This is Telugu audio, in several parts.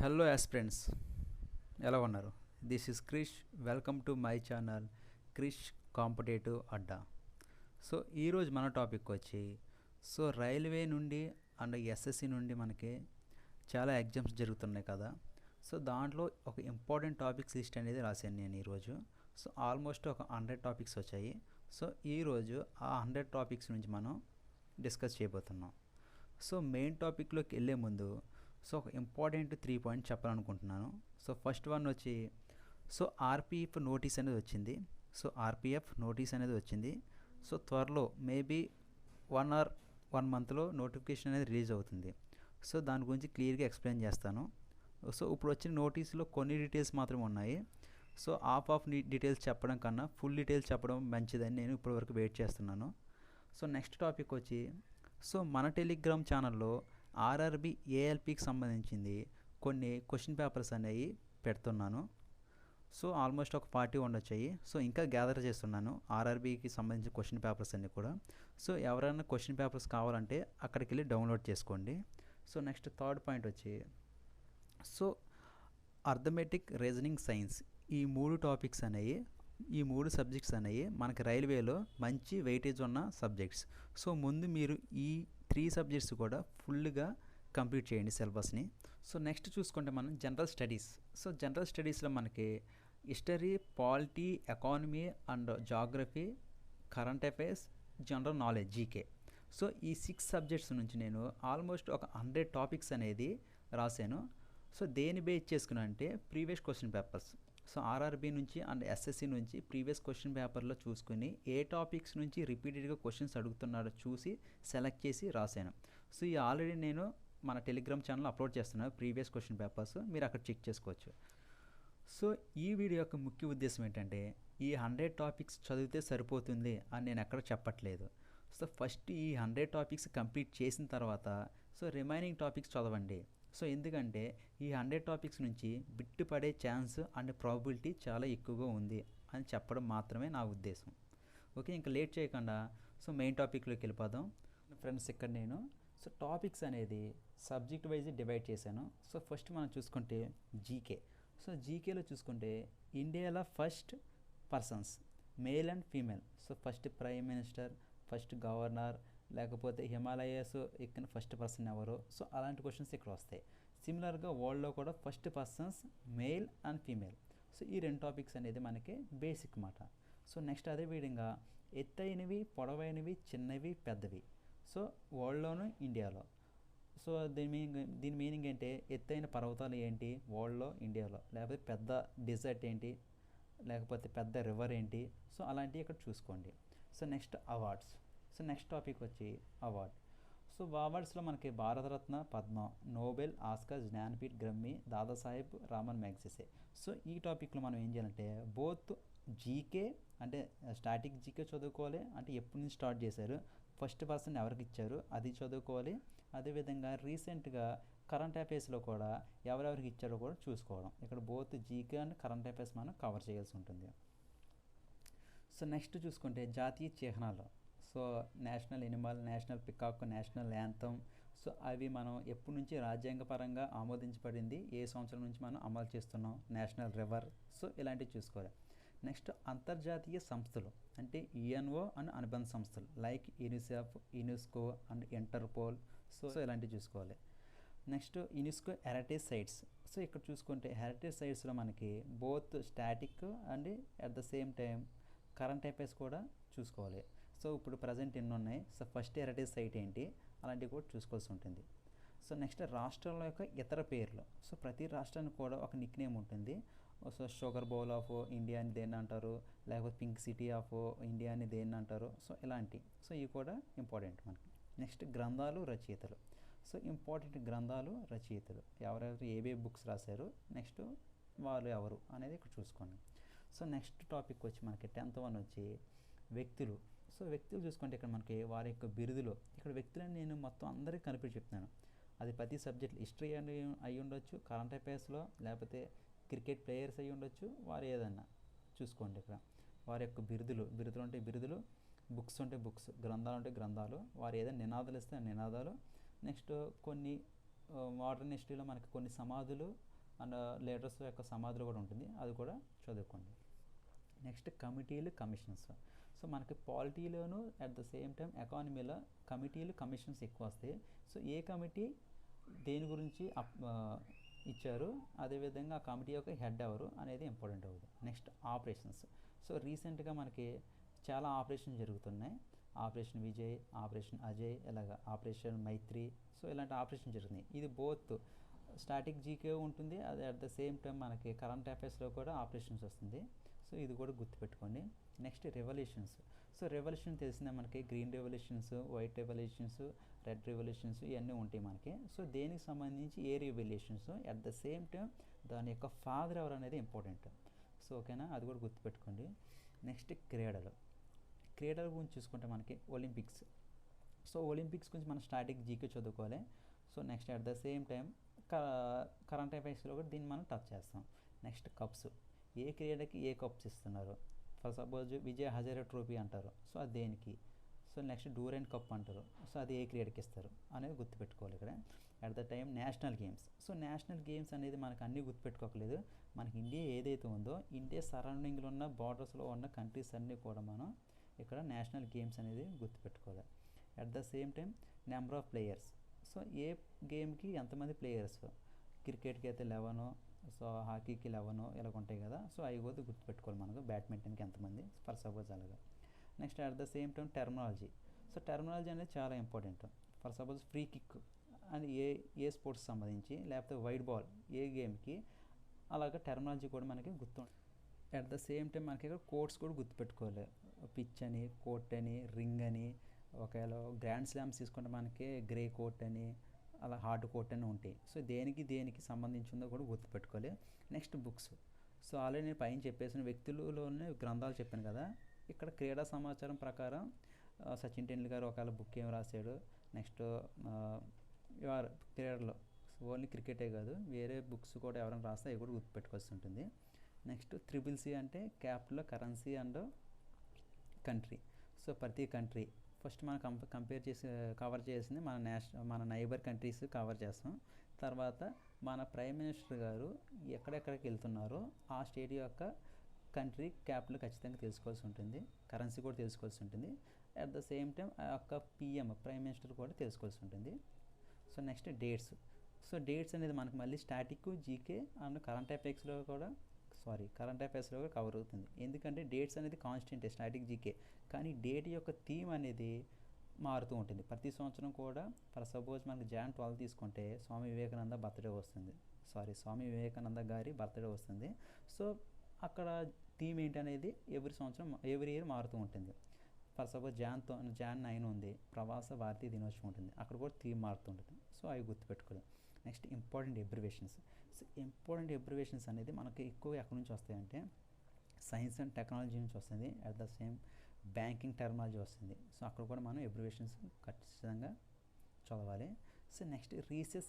హలో ఆస్పిరెంట్స్, ఎలా ఉన్నారు? This is Krish. Welcome to my channel Krish competitive Adda. So ఈరోజు మన టాపిక్ వచ్చి రైల్వే నుండి అండ్ ఎస్ఎస్సి నుండి మనకి చాలా ఎగ్జామ్స్ జరుగుతున్నాయి కదా. సో దాంట్లో ఒక ఇంపార్టెంట్ టాపిక్స్ లిస్ట్ అనేది రాశాను నేను ఈరోజు. సో ఆల్మోస్ట్ ఒక 100 టాపిక్స్ వచ్చాయి. సో ఈరోజు ఆ 100 టాపిక్స్ నుంచి మనం డిస్కస్ చేయబోతున్నాం. సో మెయిన్ టాపిక్లోకి వెళ్ళే ముందు ఒక ఇంపార్టెంట్ 3 పాయింట్స్ చెప్పాలనుకుంటున్నాను. సో ఫస్ట్ వన్ వచ్చి ఆర్పిఎఫ్ నోటీస్ అనేది వచ్చింది. ఆర్పిఎఫ్ నోటీస్ అనేది వచ్చింది. సో త్వరలో మేబీ 1 మంత్లో నోటిఫికేషన్ అనేది రిలీజ్ అవుతుంది. సో దాని గురించి క్లియర్గా ఎక్స్ప్లెయిన్ చేస్తాను. సో ఇప్పుడు వచ్చిన నోటీస్లో కొన్ని డీటెయిల్స్ మాత్రమే ఉన్నాయి. సో ఆఫ్ డీటెయిల్స్ చెప్పడం కన్నా ఫుల్ డీటెయిల్స్ చెప్పడం మంచిదని నేను ఇప్పటివరకు వెయిట్ చేస్తున్నాను. సో నెక్స్ట్ టాపిక్ వచ్చి మన టెలిగ్రామ్ ఛానల్లో ఆర్ఆర్బి ఏఎల్పికి సంబంధించింది కొన్ని క్వశ్చన్ పేపర్స్ అనేవి పెడుతున్నాను. సో ఆల్మోస్ట్ ఒక 40 ఉండొచ్చాయి. సో ఇంకా గ్యాదర్ చేస్తున్నాను ఆర్ఆర్బికి సంబంధించిన క్వశ్చన్ పేపర్స్ అన్నీ కూడా. సో ఎవరైనా క్వశ్చన్ పేపర్స్ కావాలంటే అక్కడికి వెళ్ళి డౌన్లోడ్ చేసుకోండి. సో నెక్స్ట్ థర్డ్ పాయింట్ వచ్చి అర్థమెటిక్, రీజనింగ్, సైన్స్ ఈ 3 టాపిక్స్ అనేవి, ఈ 3 సబ్జెక్ట్స్ అనేవి మనకి రైల్వేలో మంచి వెయిటేజ్ ఉన్న సబ్జెక్ట్స్. సో ముందు మీరు ఈ 3 సబ్జెక్ట్స్ కూడా ఫుల్గా కంప్లీట్ చేయండి సిలబస్ని. సో నెక్స్ట్ చూసుకుంటే మనం జనరల్ స్టడీస్. సో జనరల్ స్టడీస్లో మనకి history, polity, economy and geography, current affairs, general knowledge, GK. So ఈ 6 సబ్జెక్ట్స్ నుంచి నేను ఆల్మోస్ట్ ఒక 100 టాపిక్స్ అనేది రాశాను. సో దేని బేస్ చేసుకున్నా అంటే previous question papers. So RRB నుంచి అండ్ ఎస్ఎస్సి నుంచి ప్రీవియస్ క్వశ్చన్ పేపర్లో చూసుకుని ఏ టాపిక్స్ నుంచి రిపీటెడ్గా క్వశ్చన్స్ అడుగుతున్నాడో చూసి సెలెక్ట్ చేసి రాశాను. సో ఈ ఆల్రెడీ నేను మన టెలిగ్రామ్ ఛానల్ అప్లోడ్ చేస్తున్నాను ప్రీవియస్ క్వశ్చన్ పేపర్స్, మీరు అక్కడ చెక్ చేసుకోవచ్చు. సో ఈ వీడియో యొక్క ముఖ్య ఉద్దేశం ఏంటంటే ఈ 100 టాపిక్స్ చదివితే సరిపోతుంది అని నేను ఎక్కడ చెప్పట్లేదు. సో ఫస్ట్ ఈ 100 టాపిక్స్ కంప్లీట్ చేసిన తర్వాత రిమైనింగ్ టాపిక్స్ చదవండి. సో ఎందుకంటే ఈ 100 టాపిక్స్ నుంచి బిట్టు పడే ఛాన్స్ అండ్ ప్రాబిలిటీ చాలా ఎక్కువగా ఉంది అని చెప్పడం మాత్రమే నా ఉద్దేశం. ఓకే, ఇంకా లేట్ చేయకుండా మెయిన్ టాపిక్లోకి వెళ్ళిపోదాం. ఫ్రెండ్స్, ఇక్కడ నేను టాపిక్స్ అనేది సబ్జెక్ట్ వైజ్ డివైడ్ చేశాను. సో ఫస్ట్ మనం చూసుకుంటే జీకే. సో జీకేలో చూసుకుంటే ఇండియాలో first persons male and female. So first prime minister, first governor, లేకపోతే హిమాలయాస్ ఎక్కిన ఫస్ట్ పర్సన్ ఎవరు. సో అలాంటి క్వశ్చన్స్ ఇక్కడ వస్తాయి. సిమిలర్గా వరల్డ్లో కూడా first persons male and female. So ఈ 2 టాపిక్స్ అనేది మనకి బేసిక్ మాట. సో నెక్స్ట్ అదే విధంగా ఎత్తైనవి, పొడవైనవి, చిన్నవి, పెద్దవి. సో వరల్డ్లోను, ఇండియాలో. సో దీని మీనింగ్ ఏంటి? ఎత్తైన పర్వతాలు ఏంటి వరల్డ్లో, ఇండియాలో, లేకపోతే పెద్ద డిజర్ట్ ఏంటి, లేకపోతే పెద్ద రివర్ ఏంటి. సో అలాంటివి ఇక్కడ చూసుకోండి. So next awards. So next topic వచ్చి అవార్డ్. సో అవార్డ్స్లో మనకి Bharat Ratna, Padma, Nobel, Oscar, Jnanpith, Grammy, Dadasaheb Ramon Magsaysay. So ఈ టాపిక్లో మనం ఏం చేయాలంటే బోత్ జీకే అంటే స్టాటిక్ జీకే చదువుకోవాలి, అంటే ఎప్పటి నుంచి స్టార్ట్ చేశారు, ఫస్ట్ పర్సన్ ఎవరికి ఇచ్చారు అది చదువుకోవాలి. అదేవిధంగా రీసెంట్గా కరెంట్ అఫైర్స్లో కూడా ఎవరెవరికి ఇచ్చారో కూడా చూసుకోవడం. ఇక్కడ both GK and current affairs మనం కవర్ చేయాల్సి ఉంటుంది. సో నెక్స్ట్ చూసుకుంటే జాతీయ చిహ్నాలు. So national Animal, national peacock, national anthem. So అవి మనం ఎప్పటి నుంచి రాజ్యాంగపరంగా ఆమోదించబడింది, ఏ సంవత్సరం నుంచి మనం అమలు చేస్తున్నాం, నేషనల్ రివర్. సో ఇలాంటివి చూసుకోవాలి. నెక్స్ట్ అంతర్జాతీయ సంస్థలు అంటే యుఎన్ఓ అండ్ అనుబంధ సంస్థలు like UNICEF, UNESCO and Interpol. So ఇలాంటివి చూసుకోవాలి. Next UNESCO heritage sites. So ఇక్కడ చూసుకుంటే హెరిటేజ్ సైట్స్లో మనకి both static and at the same time current affairs కూడా చూసుకోవాలి. సో ఇప్పుడు ప్రజెంట్ ఎన్ని ఉన్నాయి, సో ఫస్ట్ హెరిటేజ్ సైట్ ఏంటి, అలాంటివి కూడా చూసుకోవాల్సి ఉంటుంది. సో నెక్స్ట్ రాష్ట్రాల యొక్క ఇతర పేర్లు. సో ప్రతి రాష్ట్రానికి కూడా ఒక నిక్ నేమ్ ఉంటుంది. So sugar bowl of India అని దేన్ని అంటారు, లేకపోతే పింక్ సిటీ ఆఫ్ ఇండియా అని దేన్ని అంటారు. సో ఇలాంటి ఇవి కూడా ఇంపార్టెంట్ మనకి. నెక్స్ట్ గ్రంథాలు, రచయితలు. సో ఇంపార్టెంట్ గ్రంథాలు, రచయితలు ఎవరెవరు ఏవే బుక్స్ రాశారు, నెక్స్ట్ వాళ్ళు ఎవరు అనేది ఇక్కడ చూసుకోండి. సో నెక్స్ట్ టాపిక్ వచ్చి మనకి 10th వన్ వచ్చి వ్యక్తులు. సో వ్యక్తులు చూసుకుంటే ఇక్కడ మనకి వారి యొక్క బిరుదులు. ఇక్కడ వ్యక్తులని నేను మొత్తం అందరికీ కలిపి చెప్తున్నాను. అది ప్రతి సబ్జెక్ట్ హిస్టరీ అని అయి ఉండొచ్చు, కరెంట్ అఫైర్స్లో, లేకపోతే క్రికెట్ ప్లేయర్స్ అయి ఉండొచ్చు, వారు ఏదన్నా చూసుకోండి. ఇక్కడ వారి యొక్క బిరుదులు ఉంటే బిరుదులు, బుక్స్ ఉంటే బుక్స్, గ్రంథాలు ఉంటే గ్రంథాలు, వారు ఏదైనా నినాదాలు ఇస్తే నినాదాలు. నెక్స్ట్ కొన్ని మోడర్న్ హిస్టరీలో మనకి కొన్ని సమాధులు అండ్ లీడర్స్ యొక్క సమాధులు కూడా ఉంటుంది, అది కూడా చదువుకోండి. నెక్స్ట్ కమిటీలు కమిషన్స్. సో మనకి పాలిటీలోను అట్ ద సేమ్ టైం ఎకానమీలో కమిటీలు కమిషన్స్ ఎక్కువ వస్తాయి. సో ఏ కమిటీ దేని గురించి ఇచ్చారు, అదేవిధంగా ఆ కమిటీ యొక్క హెడ్ ఎవరు అనేది ఇంపార్టెంట్ అవుతుంది. Next operations. సో రీసెంట్గా మనకి చాలా ఆపరేషన్ జరుగుతున్నాయి. ఆపరేషన్ విజయ్, ఆపరేషన్ అజయ్, ఇలాగ ఆపరేషన్ మైత్రి. సో ఇలాంటి ఆపరేషన్ జరుగుతున్నాయి. ఇది బోత్ స్టాటిక్ జీకే ఉంటుంది, అది అట్ ద సేమ్ టైం మనకి కరెంట్ అఫైర్స్లో కూడా ఆపరేషన్స్ వస్తుంది. సో ఇది కూడా గుర్తుపెట్టుకోండి. Next revolutions. సో రెవల్యూషన్ తెలిసిందే మనకి, green revolutions, white revolutions, red revolutions ఇవన్నీ ఉంటాయి మనకి. సో దేనికి సంబంధించి ఏ revolutions, at the same time దాని యొక్క ఫాదర్ ఎవరు అనేది ఇంపార్టెంట్. సో ఓకేనా, అది కూడా గుర్తుపెట్టుకోండి. నెక్స్ట్ క్రీడలు. క్రీడల గురించి చూసుకుంటే మనకి ఒలింపిక్స్. సో ఒలింపిక్స్ గురించి మనం స్టాటిక్ జీకే చదువుకోవాలి. So next at the same time current అఫైర్స్లో కూడా దీన్ని మనం టచ్ చేస్తాం. Next cups. ఏ క్రీడకి ఏ కప్స్ ఇస్తున్నారు, for suppose Vijay Hazare trophy అంటారు, సో అది దేనికి. సో నెక్స్ట్ డూరెంట్ కప్ అంటారు, సో అది ఏ క్రీడకి ఇస్తారు అనేది గుర్తుపెట్టుకోవాలి ఇక్కడ. At the time national games. So national games అనేది మనకు అన్నీ గుర్తుపెట్టుకోకలేదు. మనకి ఇండియా ఏదైతే ఉందో, ఇండియా సరౌండింగ్లో ఉన్న బార్డర్స్లో ఉన్న కంట్రీస్ అన్నీ కూడా మనం ఇక్కడ నేషనల్ గేమ్స్ అనేది గుర్తుపెట్టుకోవాలి. At the same time number of players. So ఏ గేమ్కి ఎంతమంది ప్లేయర్స్, క్రికెట్కి అయితే 11, సో హాకీకి 11 ఇలాగ ఉంటాయి కదా. సో అవి కూడా గుర్తుపెట్టుకోవాలి మనకు. బ్యాడ్మింటన్కి ఎంతమంది, ఫర్ సపోజ్ అలాగా. Next at the same time terminology. So terminology అనేది చాలా important. For suppose free kick అని ఏ స్పోర్ట్స్ సంబంధించి, లేకపోతే వైడ్ బాల్ ఏ గేమ్కి, అలాగ టెర్మినాలజీ కూడా మనకి గుర్తు. అట్ ద సేమ్ టైం మనకి ఇక్కడ కోర్ట్స్ కూడా గుర్తుపెట్టుకోవాలి. పిచ్ అని, కోర్ట్ అని, రింగ్ అని. ఒకవేళ గ్రాండ్ స్లామ్స్ తీసుకుంటే మనకి గ్రే కోర్ట్ అని, అలా హార్డ్ కోర్ట్ అని ఉంటాయి. సో దేనికి సంబంధించిందో కూడా గుర్తుపెట్టుకోవాలి. Next books. సో ఆల్రెడీ నేను పైన చెప్పేసిన వ్యక్తులలోనే గ్రంథాలు చెప్పాను కదా. ఇక్కడ క్రీడా సమాచారం ప్రకారం సచిన్ టెండూల్కర్ ఒకవేళ బుక్ ఏం రాశాడు. నెక్స్ట్ క్రీడలో ఓన్లీ క్రికెటే కాదు, వేరే బుక్స్ కూడా ఎవరైనా రాస్తే అవి కూడా గుర్తుపెట్టుకోవాల్సి ఉంటుంది. నెక్స్ట్ CCC అంటే capital, currency and country. So ప్రతి కంట్రీ ఫస్ట్ మనం కంపేర్ చేసి కవర్ చేసింది మన నైబర్ కంట్రీస్ కవర్ చేస్తాం. తర్వాత మన ప్రైమ్ మినిస్టర్ గారు ఎక్కడెక్కడికి వెళ్తున్నారో ఆ స్టేట్ యొక్క కంట్రీ క్యాపిటల్ ఖచ్చితంగా తెలుసుకోవాల్సి ఉంటుంది. కరెన్సీ కూడా తెలుసుకోవాల్సి ఉంటుంది. అట్ ద సేమ్ టైం ఆ యొక్క PM ప్రైమ్ మినిస్టర్ కూడా తెలుసుకోవాల్సి ఉంటుంది. So next dates. So dates అనేది మనకు మళ్ళీ స్టాటిక్, జీకే అండ్ కరెంట్ అఫైర్స్లో కూడా కవర్ అవుతుంది. ఎందుకంటే డేట్స్ అనేది కాన్స్టెంట్ స్టాటిక్, జీకే. కానీ డేట్ యొక్క థీమ్ అనేది మారుతూ ఉంటుంది ప్రతి సంవత్సరం కూడా. ఫర్ సపోజ్ మనకి Jan 12 తీసుకుంటే స్వామి వివేకానంద గారి బర్త్డే వస్తుంది. సో అక్కడ థీమ్ ఏంటనేది ఎవ్రీ ఇయర్ మారుతూ ఉంటుంది. ఫర్ సపోజ్ Jan 9 ఉంది, ప్రవాస భారతీయ దినోత్సవం ఉంటుంది, అక్కడ కూడా థీమ్ మారుతుంటుంది. సో అవి గుర్తుపెట్టుకోవాలి. Next important abbreviations. So important abbreviations అనేది మనకి ఎక్కువ ఎక్కడి నుంచి వస్తాయంటే సైన్స్ అండ్ టెక్నాలజీ నుంచి వస్తుంది. At the same banking terminology వస్తుంది. సో అక్కడ కూడా మనం అబ్రివేషన్స్ ఖచ్చితంగా చదవాలి. సో నెక్స్ట్ రీసెర్చ్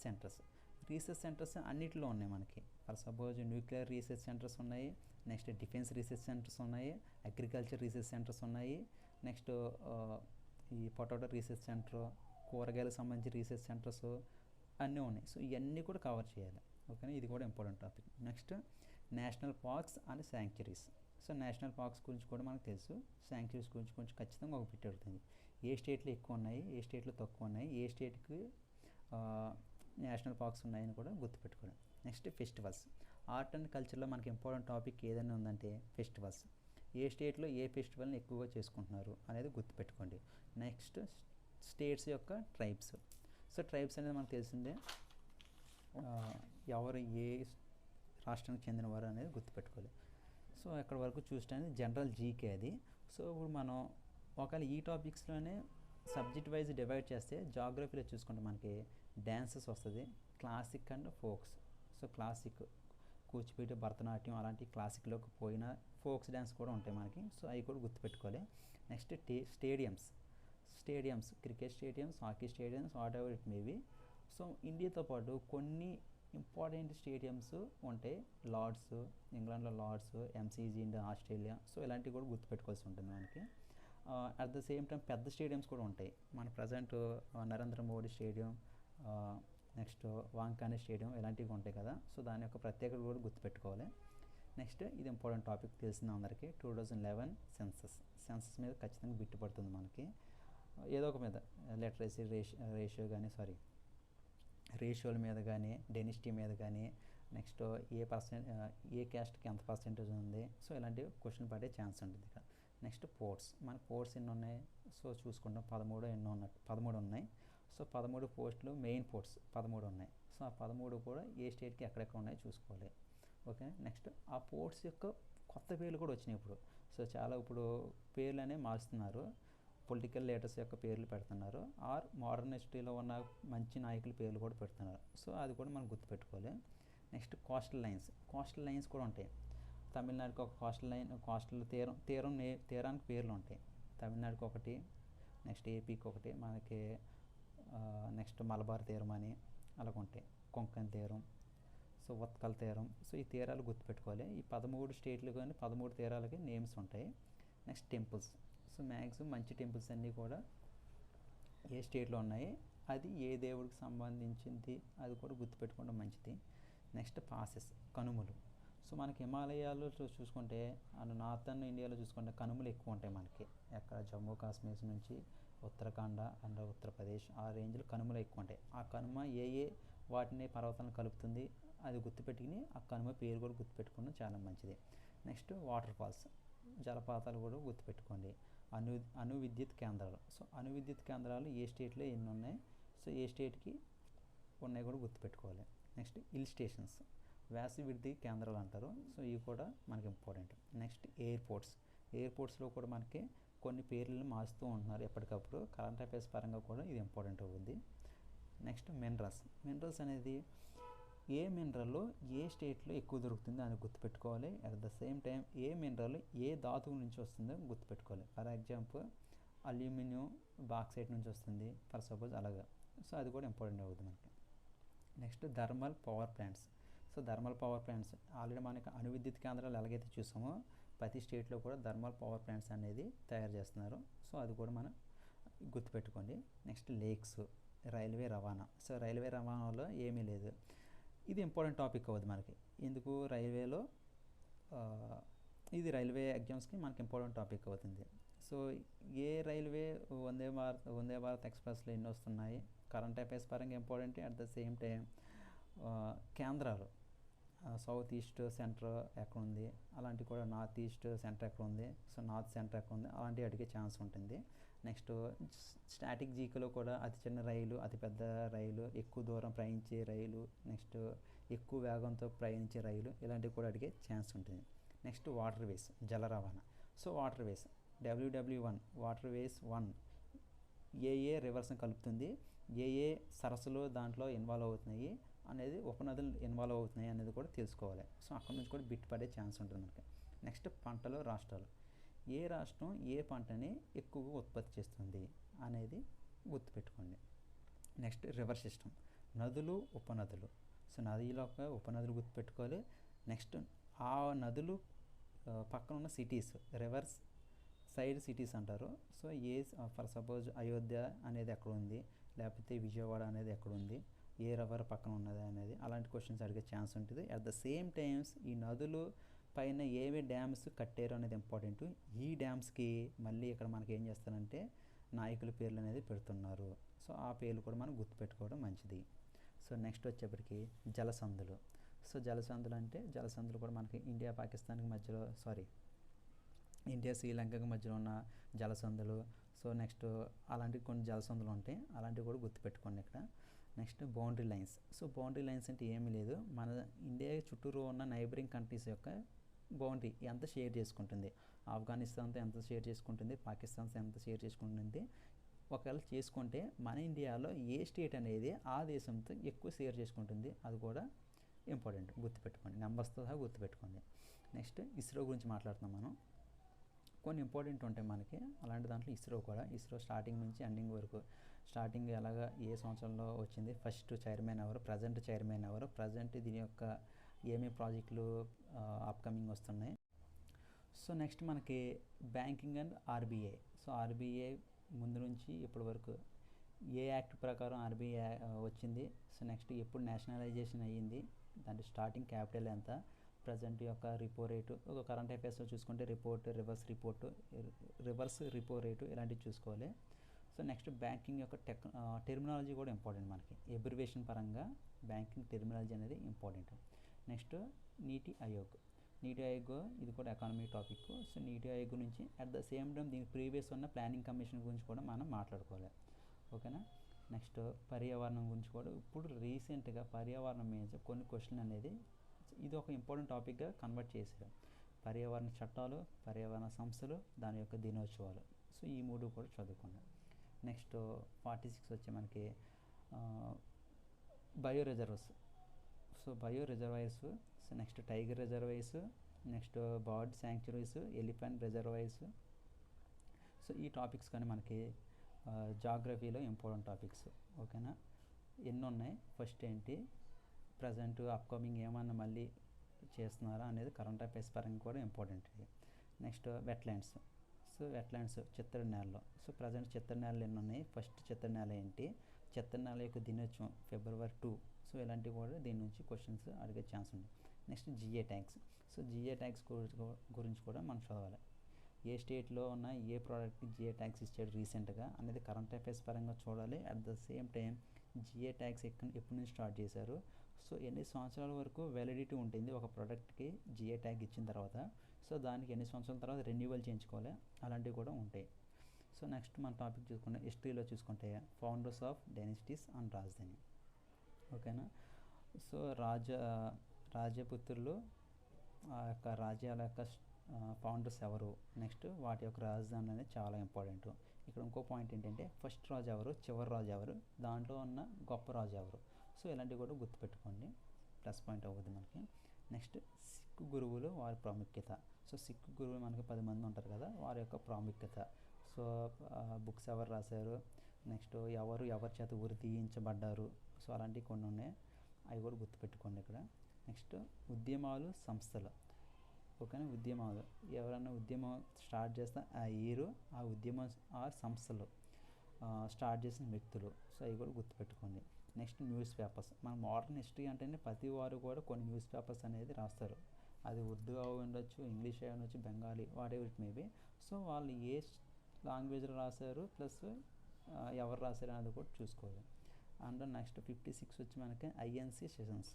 సెంటర్స్ అన్నిటిలో ఉన్నాయి మనకి. For suppose nuclear research centres ఉన్నాయి, నెక్స్ట్ డిఫెన్స్ రీసెర్చ్ సెంటర్స్ ఉన్నాయి, అగ్రికల్చర్ రీసెర్చ్ సెంటర్స్ ఉన్నాయి, నెక్స్ట్ ఈ పొటాటో రీసెర్చ్ సెంటర్, కూరగాయలకు సంబంధించి రీసెర్చ్ సెంటర్స్ అన్నీ ఉన్నాయి. సో ఇవన్నీ కూడా కవర్ చేయాలి. ఓకేనా, ఇది కూడా important topic. Next national parks and sanctuaries. So national parks గురించి కూడా మనకు తెలుసు. శాంక్చురీస్ గురించి కొంచెం ఖచ్చితంగా ఒక బిట్ అడుగుతుంది. ఏ స్టేట్లో ఎక్కువ ఉన్నాయి, ఏ స్టేట్లో తక్కువ ఉన్నాయి, ఏ స్టేట్కి నేషనల్ పార్క్స్ ఉన్నాయని కూడా గుర్తుపెట్టుకోండి. Next festivals. ఆర్ట్ అండ్ కల్చర్లో మనకి ఇంపార్టెంట్ టాపిక్ ఏదైనా ఉందంటే ఫెస్టివల్స్. ఏ స్టేట్లో ఏ ఫెస్టివల్ని ఎక్కువగా చేసుకుంటున్నారు అనేది గుర్తుపెట్టుకోండి. నెక్స్ట్ స్టేట్స్ యొక్క ట్రైబ్స్. సో ట్రైబ్స్ అనేది మనకు తెలిసిందే, ఎవరు ఏ రాష్ట్రానికి చెందినవారు అనేది గుర్తుపెట్టుకోవాలి. సో అక్కడ వరకు చూస్తే జనరల్ జీకే అది. సో ఇప్పుడు మనం ఒకవేళ ఈ టాపిక్స్లోనే సబ్జెక్ట్ వైజ్ డివైడ్ చేస్తే జాగ్రఫీలో చూసుకుంటే మనకి డ్యాన్సెస్ వస్తుంది, classic and folks. So classic Kuchipudi, Bharatanatyam అలాంటి క్లాసిక్లోకి పోయిన ఫోక్స్ డ్యాన్స్ కూడా ఉంటాయి మనకి. సో అవి కూడా గుర్తుపెట్టుకోవాలి. Next stadiums, cricket stadiums, hockey stadiums, whatever it maybe. So ఇండియాతో పాటు కొన్ని ఇంపార్టెంట్ స్టేడియమ్స్ ఉంటాయి. లార్డ్స్, ఇంగ్లాండ్లో Lord's, MCG India, Australia. So ఇలాంటివి కూడా గుర్తుపెట్టుకోవాల్సి ఉంటుంది మనకి. అట్ ద సేమ్ టైం పెద్ద స్టేడియమ్స్ కూడా ఉంటాయి. మన present Narendra Modi stadium, next Wankhede stadium ఇలాంటివి ఉంటాయి కదా. సో దాని యొక్క ప్రత్యేకత కూడా గుర్తుపెట్టుకోవాలి. నెక్స్ట్ ఇది ఇంపార్టెంట్ టాపిక్ తెలిసింది అందరికీ, 2011 సెన్సస్ మీద ఖచ్చితంగా బిట్టు పడుతుంది మనకి ఏదో ఒక మీద, లిటరసీ రేషియోల మీద కానీ, డెన్సిటీ మీద కానీ, నెక్స్ట్ ఏ క్యాస్ట్కి ఎంత పర్సెంటేజ్ ఉంది, సో ఇలాంటివి క్వశ్చన్ పడే ఛాన్స్ ఉంటుంది ఇక్కడ. నెక్స్ట్ పోర్ట్స్, మన పోర్ట్స్ ఎన్ని ఉన్నాయి, సో చూసుకుంటాం 13 ఉన్నాయి. సో 13 పోస్టులు మెయిన్ పోర్ట్స్ 13 ఉన్నాయి. సో ఆ 13 కూడా ఏ స్టేట్కి ఎక్కడెక్కడ ఉన్నాయో చూసుకోవాలి. ఓకే. నెక్స్ట్ ఆ పోర్ట్స్ యొక్క కొత్త పేర్లు కూడా వచ్చినాయి ఇప్పుడు. సో చాలా ఇప్పుడు పేర్లు అనేవి మారుస్తున్నారు, పొలిటికల్ లీడర్స్ యొక్క పేర్లు పెడుతున్నారు, ఆర్ మోడర్న్ హిస్టరీలో ఉన్న మంచి నాయకుల పేర్లు కూడా పెడుతున్నారు. సో అది కూడా మనం గుర్తుపెట్టుకోవాలి. నెక్స్ట్ కోస్టల్ లైన్స్ కూడా ఉంటాయి. తమిళనాడుకి ఒక కోస్టల్ తీరానికి పేర్లు ఉంటాయి. తమిళనాడుకి ఒకటి, నెక్స్ట్ ఏపీకి ఒకటి, మనకి నెక్స్ట్ మలబార్ తీరం అని అలాగ ఉంటాయి, కొంకణ్ తీరం, సో ఉత్కల్ తీరం. సో ఈ తీరాలు గుర్తుపెట్టుకోవాలి. ఈ 13 స్టేట్లు కానీ 13 తీరాలకి నేమ్స్ ఉంటాయి. నెక్స్ట్ టెంపుల్స్, సో మ్యాక్సిమం మంచి టెంపుల్స్ అన్నీ కూడా ఏ స్టేట్లో ఉన్నాయి, అది ఏ దేవుడికి సంబంధించింది అది కూడా గుర్తుపెట్టుకోవడం మంచిది. Next passes, కనుమలు. సో మనకి హిమాలయాల్లో చూసుకుంటే అండ్ నార్థన్ ఇండియాలో చూసుకుంటే కనుమలు ఎక్కువ ఉంటాయి మనకి. ఎక్కడ జమ్మూ కాశ్మీర్ నుంచి ఉత్తరాఖండ్ అండ్ ఉత్తరప్రదేశ్ ఆ రేంజ్లో కనుమలు ఎక్కువ ఉంటాయి. ఆ కనుమ ఏ వాటిని పర్వతాలను కలుపుతుంది అది గుర్తుపెట్టుకుని ఆ కనుమ పేరు కూడా గుర్తుపెట్టుకోవడం చాలా మంచిది. నెక్స్ట్ వాటర్ ఫాల్స్, జలపాతాలు కూడా గుర్తుపెట్టుకోండి. అణు విద్యుత్ కేంద్రాలు, సో అణు విద్యుత్ కేంద్రాలు ఏ స్టేట్లో ఎన్ని ఉన్నాయి, సో ఏ స్టేట్కి ఉన్నాయి కూడా గుర్తుపెట్టుకోవాలి. నెక్స్ట్ హిల్ స్టేషన్స్, వేసవి విద్యుత్ కేంద్రాలు అంటారు. సో ఇవి కూడా మనకి ఇంపార్టెంట్. నెక్స్ట్ ఎయిర్పోర్ట్స్లో కూడా మనకి కొన్ని పేర్లను మార్చుతూ ఉంటున్నారు ఎప్పటికప్పుడు. కరెంట్ అఫైర్స్ పరంగా కూడా ఇది ఇంపార్టెంట్ అవుతుంది. నెక్స్ట్ మినరల్స్ అనేది ఏ మినరల్ ఏ స్టేట్లో ఎక్కువ దొరుకుతుందో అని గుర్తుపెట్టుకోవాలి. అట్ ద సేమ్ టైం ఏ మినరల్ ఏ ధాతువు నుంచి వస్తుందో గుర్తుపెట్టుకోవాలి. ఫర్ ఎగ్జాంపుల్ అల్యూమినియం బాక్సైట్ నుంచి వస్తుంది ఫర్ సపోజ్ అలాగా. సో అది కూడా ఇంపార్టెంట్ అవుతుంది మనకి. Next thermal power plants. So thermal power plants already మనకి అణు విద్యుత్ కేంద్రాలు ఎలాగైతే చూసామో ప్రతి స్టేట్లో కూడా థర్మల్ పవర్ ప్లాంట్స్ అనేది తయారు చేస్తున్నారు. సో అది కూడా మనం గుర్తుపెట్టుకోండి. నెక్స్ట్ లేక్స్, రైల్వే రవాణా. సో రైల్వే రవాణాలో ఏమీ లేదు, ఇది ఇంపార్టెంట్ టాపిక్ అవుతుంది మనకి. ఎందుకు రైల్వేలో ఇది రైల్వే ఎగ్జామ్స్కి మనకి ఇంపార్టెంట్ టాపిక్ అవుతుంది. సో ఏ రైల్వే వందే భారత్ ఎక్స్ప్రెస్లో ఎన్ని వస్తున్నాయి, కరెంట్ అఫైర్స్ పరంగా important. At the same time కేంద్రాలు, సౌత్ ఈస్ట్ సెంటర్ ఎక్కడ ఉంది, అలాంటివి కూడా నార్త్ ఈస్ట్ సెంటర్ ఎక్కడ ఉంది, సో నార్త్ సెంటర్ ఎక్కడ ఉంది, అలాంటివి అడిగే ఛాన్స్ ఉంటుంది. నెక్స్ట్ స్టాటిక్ జీకేలో కూడా అతి చిన్న రైలు, అతి పెద్ద రైలు, ఎక్కువ దూరం ప్రయాణించే రైలు, నెక్స్ట్ ఎక్కువ వేగంతో ప్రయాణించే రైలు, ఇలాంటివి కూడా అడిగే ఛాన్స్ ఉంటుంది. నెక్స్ట్ వాటర్ వేస్, జల రవాణా. So water ways WW1 water ways 1 ఏ రివర్స్ని కలుపుతుంది, ఏ సరస్సులు దాంట్లో ఇన్వాల్వ్ అవుతున్నాయి అనేది, ఉపనదులు ఇన్వాల్వ్ అవుతున్నాయి అనేది కూడా తెలుసుకోవాలి. సో అక్కడ నుంచి కూడా బిట్ పడే ఛాన్స్ ఉంటుంది మనకి. నెక్స్ట్ పంటలు, రాష్ట్రాలు. ఏ రాష్ట్రం ఏ పంటని ఎక్కువగా ఉత్పత్తి చేస్తుంది అనేది గుర్తుపెట్టుకోండి. నెక్స్ట్ రివర్ సిస్టమ్, నదులు, ఉపనదులు. సో నదిలో ఉపనదులు గుర్తుపెట్టుకోవాలి. నెక్స్ట్ ఆ నదులు పక్కన ఉన్న సిటీస్, రివర్స్ సైడ్ సిటీస్ అంటారు. సో ఫర్ సపోజ్ అయోధ్య అనేది ఎక్కడ ఉంది, లేకపోతే విజయవాడ అనేది ఎక్కడ ఉంది, ఏ రివర్ పక్కన ఉన్నది అనేది, అలాంటి క్వశ్చన్స్ అడిగే ఛాన్స్ ఉంటుంది. అట్ ద సేమ్ టైమ్స్ ఈ నదులు పైన ఏవే డ్యామ్స్ కట్టారు అనేది ఇంపార్టెంట్. ఈ డ్యామ్స్కి మళ్ళీ ఇక్కడ మనకి ఏం చేస్తారంటే నాయకుల పేర్లు అనేది పెడుతున్నారు. సో ఆ పేర్లు కూడా మనం గుర్తుపెట్టుకోవడం మంచిది. సో నెక్స్ట్ వచ్చేప్పటికి జలసంధులు. సో జలసంధులు కూడా మనకి ఇండియా శ్రీలంకకి మధ్యలో ఉన్న జలసంధులు. సో నెక్స్ట్ అలాంటి కొన్ని జలసంధులు ఉంటాయి, అలాంటివి కూడా గుర్తుపెట్టుకోండి ఇక్కడ. Next boundary lines. So boundary lines అంటే ఏమీ లేదు, మన ఇండియా చుట్టూరు ఉన్న నైబరింగ్ కంట్రీస్ యొక్క బౌండరీ ఎంత షేర్ చేసుకుంటుంది, ఆఫ్ఘనిస్తాన్తో ఎంత షేర్ చేసుకుంటుంది, పాకిస్తాన్తో ఎంత షేర్ చేసుకుంటుంది. ఒకవేళ చేసుకుంటే మన ఇండియాలో ఏ స్టేట్ అనేది ఆ దేశంతో ఎక్కువ షేర్ చేసుకుంటుంది, అది కూడా ఇంపార్టెంట్, గుర్తుపెట్టుకోండి, నెంబర్స్తో సహా గుర్తుపెట్టుకోండి. నెక్స్ట్ ఇస్రో గురించి మాట్లాడుతున్నాం మనం. కొన్ని ఇంపార్టెంట్ ఉంటాయి మనకి, అలాంటి దాంట్లో ఇస్రో స్టార్టింగ్ నుంచి ఎండింగ్ వరకు, స్టార్టింగ్ ఎలాగా ఏ సంవత్సరంలో వచ్చింది, ఫస్ట్ చైర్మన్ ఎవరు, ప్రజెంట్ చైర్మన్ ఎవరు, ప్రజెంట్ దీని యొక్క ఏమేమి ప్రాజెక్టులు అప్కమింగ్ వస్తున్నాయి. సో నెక్స్ట్ మనకి banking and RBI. So RBI ముందు నుంచి ఇప్పటి వరకు ఏ యాక్ట్ ప్రకారం ఆర్బీఐ వచ్చింది, సో నెక్స్ట్ ఎప్పుడు నేషనలైజేషన్ అయ్యింది, దాంట్లో స్టార్టింగ్ క్యాపిటల్ ఎంత, ప్రజెంట్ యొక్క రిపో రేటు, ఒక కరెంట్ అఫైర్స్లో చూసుకుంటే రివర్స్ రిపో రేటు ఇలాంటివి చూసుకోవాలి. సో నెక్స్ట్ బ్యాంకింగ్ యొక్క టెర్మినాలజీ కూడా ఇంపార్టెంట్ మనకి, ఎబ్రివేషన్ పరంగా బ్యాంకింగ్ టెర్మినాలజీ అనేది ఇంపార్టెంట్. నెక్స్ట్ నీతి ఆయోగ్ ఇది కూడా ఎకానమీ టాపిక్. సో నీతి ఆయోగ్ నుంచి అట్ ద సేమ్ టైం దీనికి ప్రీవియస్ ఉన్న ప్లానింగ్ కమిషన్ గురించి కూడా మనం మాట్లాడుకోవాలి. ఓకేనా. నెక్స్ట్ పర్యావరణం గురించి కూడా ఇప్పుడు రీసెంట్గా పర్యావరణం మీద కొన్ని క్వశ్చన్ అనేది ఇది ఒక ఇంపార్టెంట్ టాపిక్గా కన్వర్ట్ చేశారు. పర్యావరణ చట్టాలు, పర్యావరణ సంస్థలు, దాని యొక్క దినోత్సవాలు. సో ఈ 3 కూడా చదువుకున్నాం. నెక్స్ట్ 46 వచ్చే మనకి bio reserves. So bio reservoirs, so next tiger reservoirs, next bird sanctuaries, elephant reservoirs. So ఈ టాపిక్స్ కానీ మనకి జాగ్రఫీలో ఇంపార్టెంట్ టాపిక్స్. ఓకేనా. ఎన్ని ఉన్నాయి, ఫస్ట్ ఏంటి, ప్రజెంట్ అప్కమింగ్ ఏమన్నా మళ్ళీ చేస్తున్నారా అనేది కరెంట్ అఫైర్స్ పరంగా కూడా important. Next wetlands. So wetlands చిత్తడి నేలలో. సో ప్రజెంట్ చిత్తడి నేలలు ఎన్ని ఉన్నాయి, ఫస్ట్ చిత్తడి నేల ఏంటి, చిత్తడి నేల యొక్క దినోత్సవం February 2. సో ఇలాంటివి కూడా దీని నుంచి క్వశ్చన్స్ అడిగే ఛాన్స్ ఉంది. Next GA tax. So GA tax గురించి కూడా మనం చదవాలి. ఏ స్టేట్లో ఉన్న ఏ ప్రోడక్ట్కి జిఏ ట్యాక్స్ ఇచ్చాడు రీసెంట్గా అనేది కరెంట్ అఫైర్స్ పరంగా చూడాలి. At the same time GA tax ఎప్పటి నుంచి స్టార్ట్ చేశారు, సో ఎన్ని సంవత్సరాల వరకు వ్యాలిడిటీ ఉంటుంది ఒక ప్రోడక్ట్కి జిఏ ట్యాగ్ ఇచ్చిన తర్వాత, సో దానికి ఎన్ని సంవత్సరాల తర్వాత రెన్యూవల్ చేయించుకోవాలి, అలాంటివి కూడా ఉంటాయి. సో నెక్స్ట్ మన టాపిక్ చూసుకుంటే హిస్టరీలో చూసుకుంటే ఫౌండర్స్ ఆఫ్ డైనస్టీస్ అండ్ రాజధాని. ఓకేనా. సో రాజపుత్రులు ఆ యొక్క రాజ్యాల యొక్క ఫౌండర్స్ ఎవరు, నెక్స్ట్ వాటి యొక్క రాజధాని అనేది చాలా ఇంపార్టెంట్. ఇక్కడ ఇంకో పాయింట్ ఏంటంటే ఫస్ట్ రాజు ఎవరు, చివరి రాజు ఎవరు, దాంట్లో ఉన్న గొప్ప రాజు ఎవరు. సో ఇలాంటివి కూడా గుర్తుపెట్టుకోండి, ప్లస్ పాయింట్ అవుతుంది మనకి. నెక్స్ట్ సిక్కు గురువులు, వారి ప్రాముఖ్యత. సో సిక్కు గురువులు మనకి 10 మంది ఉంటారు కదా, వారి యొక్క ప్రాముఖ్యత. సో బుక్స్ ఎవరు రాశారు, నెక్స్ట్ ఎవరి చేత ఉరి తీయించబడ్డారు, సో అలాంటివి కొన్ని ఉన్నాయి, అవి కూడా గుర్తుపెట్టుకోండి ఇక్కడ. నెక్స్ట్ ఉద్యమాలు, సంస్థలు. ఓకేనా. ఉద్యమాలు, ఎవరైనా ఉద్యమం స్టార్ట్ చేస్తే ఆ ఇయర్, ఆ ఉద్యమం ఆర్ సంస్థలు స్టార్ట్ చేసిన వ్యక్తులు. సో అవి కూడా గుర్తుపెట్టుకోండి. Next news papers. మన మోడర్న్ హిస్టరీ అంటేనే ప్రతి వారు కూడా కొన్ని న్యూస్ పేపర్స్ అనేది రాస్తారు. అది ఉర్దూ అయి ఉండొచ్చు, ఇంగ్లీష్ అయి ఉండొచ్చు, Bengali, what ever it maybe. So వాళ్ళు ఏ లాంగ్వేజ్లో రాశారు ప్లస్ ఎవరు రాశారు అనేది కూడా చూసుకోవాలి. అండ్ నెక్స్ట్ 56 వచ్చి మనకి INC sessions,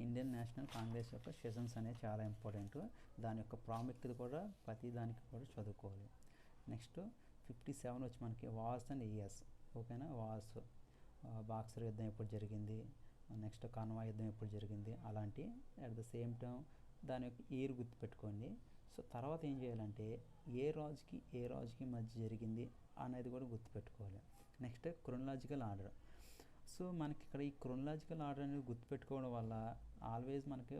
Indian national Congress యొక్క సెషన్స్ అనేది చాలా ఇంపార్టెంట్. దాని యొక్క ప్రాముఖ్యత కూడా ప్రతి దానికి కూడా చదువుకోవాలి. నెక్స్ట్ 57 వచ్చి మనకి వార్స్ అండ్ ఇయర్స్. ఓకేనా. వార్స్, బాక్సర్ యుద్ధం ఎప్పుడు జరిగింది, నెక్స్ట్ కన్వా యుద్ధం ఎప్పుడు జరిగింది, అలాంటి అట్ ద సేమ్ టైం దాని యొక్క ఇయర్ గుర్తుపెట్టుకోండి. సో తర్వాత ఏం చేయాలంటే ఏ రాజుకి మధ్య జరిగింది అనేది కూడా గుర్తుపెట్టుకోవాలి. Next chronological order. సో మనకి ఇక్కడ ఈ క్రొనలాజికల్ ఆర్డర్ అనేది గుర్తుపెట్టుకోవడం వల్ల ఆల్వేస్ మనకి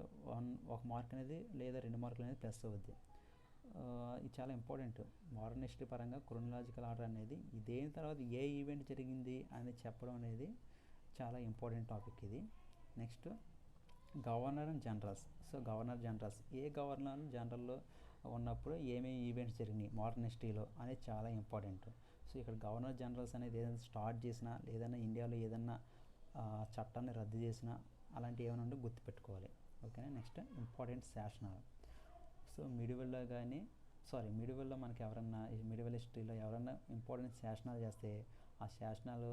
ఒక మార్క్ అనేది లేదా 2 మార్కులు అనేది ప్లస్ అవుద్ది. ఇది చాలా ఇంపార్టెంట్ మోడర్న్ హిస్టరీ పరంగా. క్రొనలాజికల్ ఆర్డర్ అనేది దేని తర్వాత ఏ ఈవెంట్ జరిగింది అనేది చెప్పడం అనేది చాలా ఇంపార్టెంట్ టాపిక్ ఇది. Next governor and generals. So governor generals, ఏ గవర్నర్ జనరల్లో ఉన్నప్పుడు ఏమేమి ఈవెంట్స్ జరిగినాయి మోడర్న్ హిస్టరీలో అనేది చాలా ఇంపార్టెంట్. సో ఇక్కడ గవర్నర్ జనరల్స్ అనేది ఏదైనా స్టార్ట్ చేసినా, లేదన్నా ఇండియాలో ఏదన్నా చట్టాన్ని రద్దు చేసినా, అలాంటివి ఏమైనా ఉంటే గుర్తుపెట్టుకోవాలి. ఓకేనా. నెక్స్ట్ ఇంపార్టెంట్ శాసనాలు. సో మిడివల్లో మనకి ఎవరన్నా మిడివల్ హిస్టరీలో ఎవరన్నా ఇంపార్టెంట్ శాసనాలు చేస్తే ఆ శాసనాలు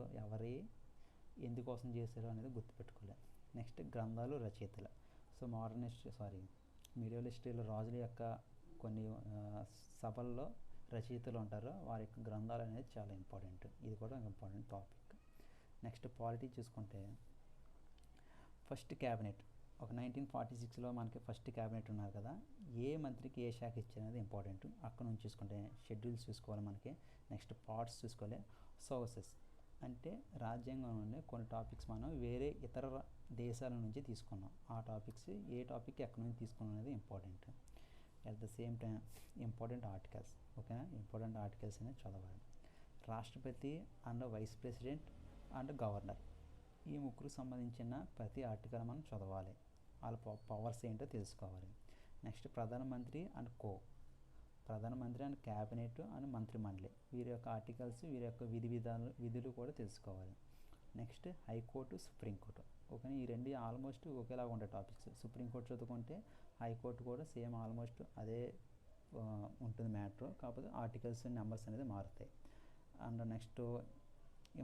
ఎందుకోసం చేశారు అనేది గుర్తుపెట్టుకోవాలి. నెక్స్ట్ గ్రంథాలు, రచయితలు. సో మిడివల్ హిస్టరీలో రాజుల యొక్క కొన్ని సభల్లో రచయితలు ఉంటారు, వారి యొక్క గ్రంథాలు అనేది చాలా ఇంపార్టెంట్. ఇది కూడా ఇంపార్టెంట్ టాపిక్. నెక్స్ట్ పాలిటీ చూసుకుంటే ఫస్ట్ క్యాబినెట్. ఒక 1946లో మనకి ఫస్ట్ క్యాబినెట్ ఉన్నారు కదా, ఏ మంత్రికి ఏ శాఖ ఇచ్చారనేది ఇంపార్టెంట్. అక్కడ నుంచి చూసుకుంటే షెడ్యూల్స్ చూసుకోవాలి మనకి. నెక్స్ట్ పార్ట్స్ చూసుకోవాలి. సోర్సెస్ అంటే రాజ్యాంగంలోనే కొన్ని టాపిక్స్ మనం వేరే ఇతర దేశాల నుంచి తీసుకున్నాం, ఆ టాపిక్స్ ఏ టాపిక్ ఎక్కడి నుంచి తీసుకున్నాం అనేది important. At the same time important articles. ఓకేనా. ఇంపార్టెంట్ ఆర్టికల్స్ అనేది చదవాలి. రాష్ట్రపతి and vice president and governor, ఈ ముగ్గురికి సంబంధించిన ప్రతి ఆర్టికల్ మనం చదవాలి, వాళ్ళ పవర్స్ ఏంటో తెలుసుకోవాలి. నెక్స్ట్ ప్రధానమంత్రి అండ్ ప్రధానమంత్రి అండ్ క్యాబినెట్ అండ్ మంత్రిమండలి వీరి యొక్క ఆర్టికల్స్, వీరి యొక్క విధులు కూడా తెలుసుకోవాలి. Next high court, supreme court. ఓకే, ఈ రెండు ఆల్మోస్ట్ ఒకేలాగా ఉంటాయి టాపిక్స్. సుప్రీంకోర్టు చదువుకుంటే హైకోర్టు కూడా సేమ్ ఆల్మోస్ట్ అదే ఉంటుంది మ్యాటర్, కాకపోతే ఆర్టికల్స్ నెంబర్స్ అనేది మారుతాయి. అండ్ నెక్స్ట్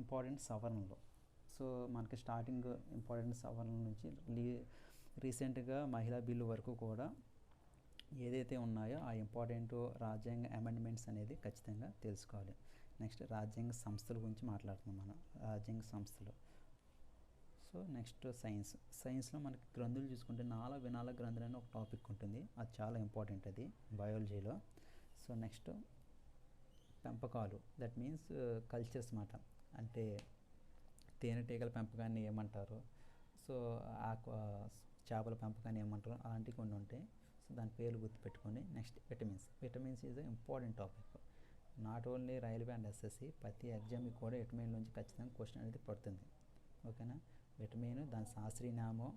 ఇంపార్టెంట్ సవరణలు. సో మనకి స్టార్టింగ్ ఇంపార్టెంట్ సవరణల నుంచి రీసెంట్గా మహిళా బిల్లు వరకు కూడా ఏదైతే ఉన్నాయో ఆ ఇంపార్టెంట్ రాజ్యాంగ అమెండ్మెంట్స్ అనేది ఖచ్చితంగా తెలుసుకోవాలి. నెక్స్ట్ రాజ్యాంగ సంస్థల గురించి మాట్లాడుతున్నాం మనం, రాజ్యాంగ సంస్థలు. సో నెక్స్ట్ సైన్స్లో మనకి గ్రంథులు చూసుకుంటే నాళ వినాళ గ్రంథులు అని ఒక టాపిక్ ఉంటుంది, అది చాలా ఇంపార్టెంట్ అది బయాలజీలో. సో నెక్స్ట్ పెంపకాలు, దట్ మీన్స్ కల్చర్స్ మాట, అంటే తేనెటీగల పెంపకాన్ని ఏమంటారు, సో చేపల పెంపకాన్ని ఏమంటారు, అలాంటివి కొన్ని ఉంటాయి. సో దాని పేర్లు గుర్తుపెట్టుకోండి. Next vitamins is important topic. Not only railway and SSC, ప్రతి ఎగ్జామ్కి కూడా విటమిన్ నుంచి ఖచ్చితంగా క్వశ్చన్ అనేది పడుతుంది. ఓకేనా, విటమిన్ దాని శాస్త్రీయనామం,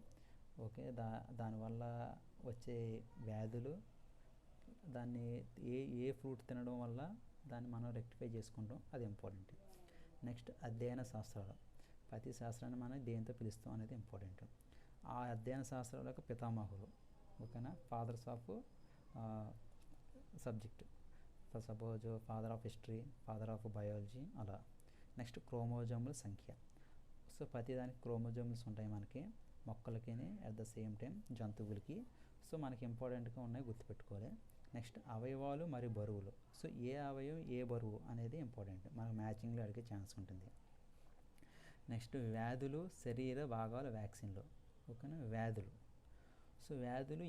ఓకే, దానివల్ల వచ్చే వ్యాధులు, దాన్ని ఏ ఫ్రూట్ తినడం వల్ల దాన్ని మనం రెక్టిఫై చేసుకుంటాం, అది ఇంపార్టెంట్. నెక్స్ట్ అధ్యయన శాస్త్రాలు, ప్రతి శాస్త్రాన్ని మనం దేంతో పిలుస్తాం అనేది ఇంపార్టెంట్. ఆ అధ్యయన శాస్త్రాలకు పితామహులు, ఓకేనా, fathers of subject. For suppose father of history, father of biology అలా. నెక్స్ట్ క్రోమోజోముల సంఖ్య. సో ప్రతిదానికి క్రోమోజోమ్స్ ఉంటాయి మనకి, మొక్కలకి అట్ ద సేమ్ టైం జంతువులకి. సో మనకి ఇంపార్టెంట్గా ఉన్నాయి, గుర్తుపెట్టుకోవాలి. నెక్స్ట్ అవయవాలు మరియు బరువులు. సో ఏ అవయవం ఏ బరువు అనేది ఇంపార్టెంట్, మనకు మ్యాచింగ్లో అడిగే ఛాన్స్ ఉంటుంది. నెక్స్ట్ వ్యాధులు, శరీర భాగాల వ్యాక్సిన్లు. ఓకేనా, వ్యాధులు. సో వ్యాధులు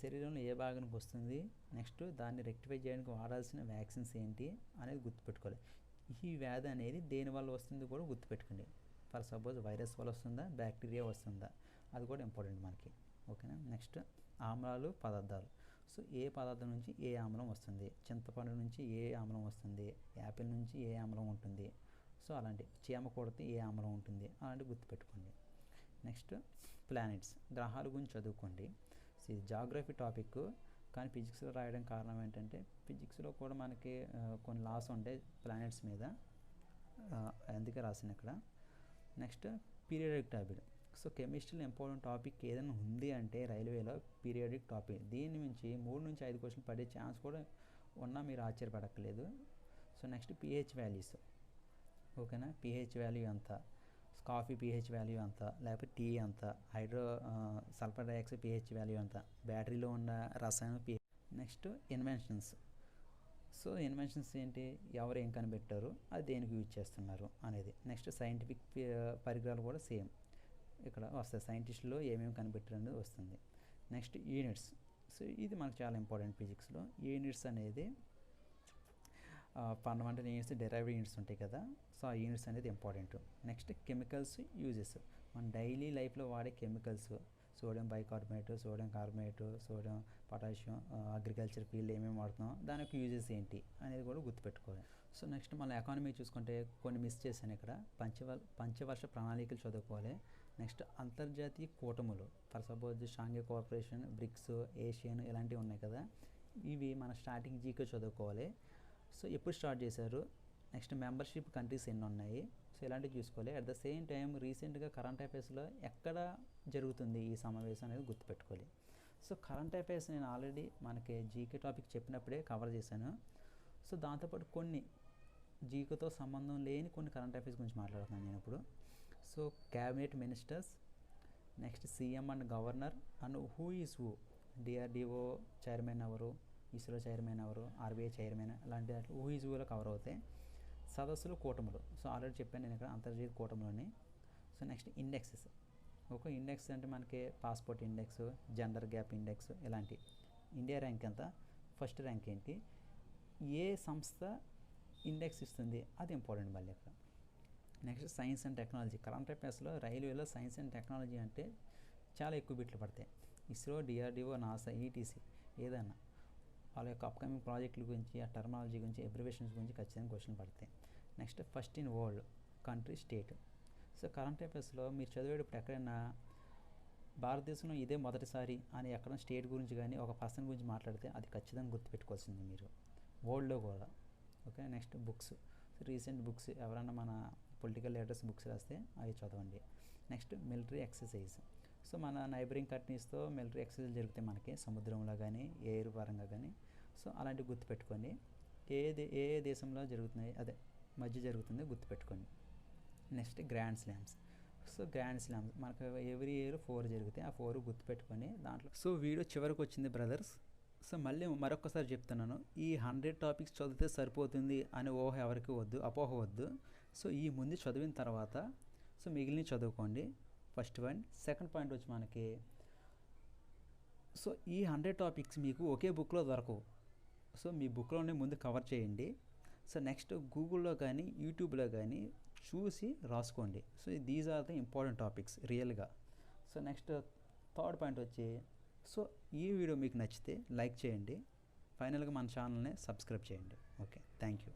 శరీరంలో ఏ భాగానికి వస్తుంది, నెక్స్ట్ దాన్ని రెక్టిఫై చేయడానికి వాడాల్సిన వ్యాక్సిన్స్ ఏంటి అనేది గుర్తుపెట్టుకోవాలి. ఈ వ్యాధి అనేది దేనివల్ల వస్తుంది కూడా గుర్తుపెట్టుకోండి. ఫర్ సపోజ్ వైరస్ వల్ల వస్తుందా, బ్యాక్టీరియా వస్తుందా, అది కూడా ఇంపార్టెంట్ మనకి. ఓకేనా. నెక్స్ట్ ఆమ్లాలు, పదార్థాలు. సో ఏ పదార్థం నుంచి ఏ ఆమ్లం వస్తుంది, చింతపండు నుంచి ఏ ఆమ్లం వస్తుంది, యాపిల్ నుంచి ఏ ఆమ్లం ఉంటుంది, సో అలాంటి చీమ కొడితే ఏ ఆమ్లం ఉంటుంది, అలాంటివి గుర్తుపెట్టుకోండి. నెక్స్ట్ ప్లానెట్స్, గ్రహాల గురించి చదువుకోండి. సో ఇది జాగ్రఫీ టాపిక్, కానీ ఫిజిక్స్లో రాయడం కారణం ఏంటంటే ఫిజిక్స్లో కూడా మనకి కొన్ని లాస్ ఉంటాయి ప్లానెట్స్ మీద, అందుకే రాసిన ఇక్కడ. Next periodic table. సో కెమిస్ట్రీలో ఇంపార్టెంట్ టాపిక్ ఏదైనా ఉంది అంటే రైల్వేలో పీరియాడిక్ టాపిక్. దీని నుంచి 3 నుంచి 5 క్వశ్చన్లు పడే ఛాన్స్ కూడా ఉన్నా మీరు ఆశ్చర్యపడక్కర్లేదు. So next pH values. ఓకేనా, పిహెచ్ వాల్యూ ఎంత, కాఫీ పిహెచ్ వాల్యూ ఎంత, లేకపోతే టీ ఎంత, సల్ఫర్ డైఆక్సైడ్ పిహెచ్ వాల్యూ ఎంత, బ్యాటరీలో ఉన్న రసాయన pH. Next inventions. So inventions ఏంటి, ఎవరు ఏం కనిపెట్టారు, అది దేనికి యూజ్ చేస్తున్నారు అనేది. నెక్స్ట్ సైంటిఫిక్ పరికరాలు కూడా సేమ్ ఇక్కడ వస్తాయి, సైంటిస్టులు ఏమేమి కనిపెట్టారు అనేది వస్తుంది. Next units. సో ఇది మనకు చాలా ఇంపార్టెంట్ ఫిజిక్స్లో. యూనిట్స్ అనేది ఫండమెంటల్ యూనిట్స్, డెరైవ్డ్ యూనిట్స్ ఉంటాయి కదా, సో ఆ యూనిట్స్ అనేది ఇంపార్టెంట్. నెక్స్ట్ కెమికల్స్ యూజెస్, మన డైలీ లైఫ్లో వాడే chemicals, sodium bicarbonate, sodium carbonate, sodium potassium, agriculture field ఏమేమి వాడుతున్నాం, దాని యొక్క యూజెస్ ఏంటి అనేది కూడా గుర్తుపెట్టుకోవాలి. సో నెక్స్ట్ మన ఎకానమీ చూసుకుంటే కొన్ని మిస్ చేశాను ఇక్కడ, పంచవర్ష ప్రణాళికలు చదువుకోవాలి. నెక్స్ట్ అంతర్జాతీయ కూటములు, for suppose Shanghai cooperation, BRICS, Asian ఇలాంటివి ఉన్నాయి కదా, ఇవి మన స్టార్టింగ్ జీకే చదువుకోవాలి. సో ఎప్పుడు స్టార్ట్ చేశారు, నెక్స్ట్ మెంబర్షిప్ కంట్రీస్ ఎన్ని ఉన్నాయి, సో ఇలాంటివి చూసుకోవాలి. అట్ ద సేమ్ టైం రీసెంట్గా కరెంట్ అఫైర్స్లో ఎక్కడ జరుగుతుంది ఈ సమావేశం అనేది గుర్తుపెట్టుకోవాలి. సో కరెంట్ అఫైర్స్ నేను ఆల్రెడీ మనకి జీకే టాపిక్ చెప్పినప్పుడే కవర్ చేశాను. సో దాంతోపాటు కొన్ని జీకేతో సంబంధం లేని కొన్ని కరెంట్ అఫైర్స్ గురించి మాట్లాడుతున్నాను నేను ఇప్పుడు. So cabinet ministers, next CM and governor, and who is who, DRDO chairman ఎవరు, ఇస్రో చైర్మన్ ఎవరు, ఆర్బీఐ చైర్మన్, అలాంటి హూ ఈజ్ హూలో కవర్ అవుతాయి. సదస్సులు, కూటములు, సో ఆల్రెడీ చెప్పాను నేను ఇక్కడ అంతర్జాతీయ కూటములని. So next indexes. ఒక ఇండెక్స్ అంటే మనకి passport index, gender gap index ఇలాంటి. ఇండియా ర్యాంక్ ఎంత, ఫస్ట్ ర్యాంక్ ఏంటి, ఏ సంస్థ ఇండెక్స్ ఇస్తుంది, అది ఇంపార్టెంట్ మళ్ళీ ఇక్కడ. Next science and technology. Current అఫైర్స్లో రైల్వేలో సైన్స్ అండ్ టెక్నాలజీ అంటే చాలా ఎక్కువ బిట్లు పడతాయి. ఇస్రో, డిఆర్డిఓ, నాసా, ఈటీసీ ఏదైనా వాళ్ళ యొక్క అప్కమింగ్ ప్రాజెక్టుల గురించి, ఆ టర్మాలజీ గురించి, అబ్రివేషన్స్ గురించి ఖచ్చితంగా క్వశ్చన్ పడతాయి. Next first in world, country, state. So current అఫైర్స్లో మీరు చదివేటప్పుడు ఎక్కడైనా భారతదేశంలో ఇదే మొదటిసారి అని ఎక్కడ స్టేట్ గురించి కానీ ఒక పర్సన్ గురించి మాట్లాడితే అది ఖచ్చితంగా గుర్తుపెట్టుకోవాల్సింది మీరు, వరల్డ్లో కూడా. Okay, next books, recent books ఎవరైనా మన పొలిటికల్ లీడర్స్ బుక్స్ రాస్తే అవి చదవండి. Next military exercise. సో మన నైబరింగ్ కంట్రీస్తో మిలిటరీ ఎక్సర్సైజ్ జరుగుతాయి మనకి, సముద్రంలో కానీ ఎయిర్ పరంగా కానీ. సో అలాంటివి గుర్తుపెట్టుకోండి. ఏ దేశంలో జరుగుతున్నాయి, అదే మధ్య జరుగుతుందో గుర్తుపెట్టుకోండి. Next grand slams. So grand slams మనకు ఎవ్రీ ఇయర్ 4 జరుగుతాయి, ఆ 4 గుర్తుపెట్టుకొని దాంట్లో. సో వీడియో చివరికి వచ్చింది బ్రదర్స్. సో మళ్ళీ మరొకసారి చెప్తున్నాను, ఈ 100 టాపిక్స్ చదివితే సరిపోతుంది అని ఊహ ఎవరికి వద్దు, అపోహ వద్దు. సో ఈ ముందు చదివిన తర్వాత సో మిగిలిన చదువుకోండి, ఫస్ట్ పాయింట్. సెకండ్ పాయింట్ వచ్చి మనకి, సో ఈ 100 టాపిక్స్ మీకు ఒకే బుక్లో దొరకవు. సో మీ బుక్లోనే ముందు కవర్ చేయండి. సో నెక్స్ట్ గూగుల్లో కానీ యూట్యూబ్లో కానీ చూసి రాసుకోండి. So these are the important topics రియల్గా. సో నెక్స్ట్ థర్డ్ పాయింట్ వచ్చి, సో ఈ వీడియో మీకు నచ్చితే లైక్ చేయండి, ఫైనల్గా మన ఛానల్ని సబ్స్క్రైబ్ చేయండి. Okay, thank you.